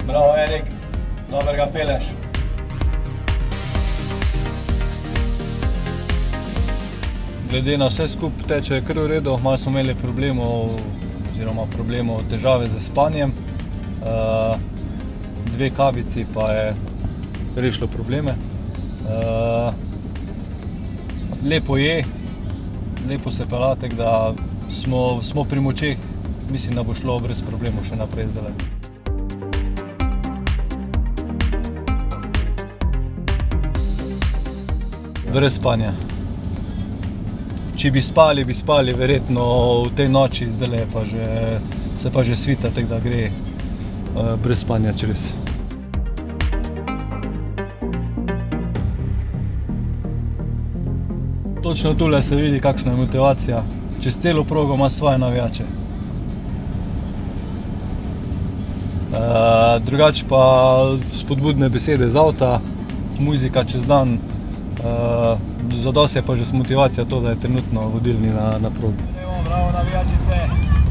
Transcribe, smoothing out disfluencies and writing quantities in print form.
Bravo, Erik, dobro ga peleš. Glede na vse skupaj teče kar v redu, malo smo imeli problemov, težave z spanjem. 2 kavici pa je rešilo probleme. Lepo je, lepo se pelja, tako da smo pri močeh, mislim, da bo šlo brez problemov še naprej zdaj. Brez spanja. Če bi spali, verjetno v tej noči, zdaj se pa že svita, tako da gre brez spanja čez. Točno tule se vidi, kakšna je motivacija. Čez celo progo ima svoje navijače. Drugače pa spodbudne besede z avta, muzika čez dan. Zadosti je pa že motivacija to, da je trenutno vodilni na progi. Bravo, navijači ste!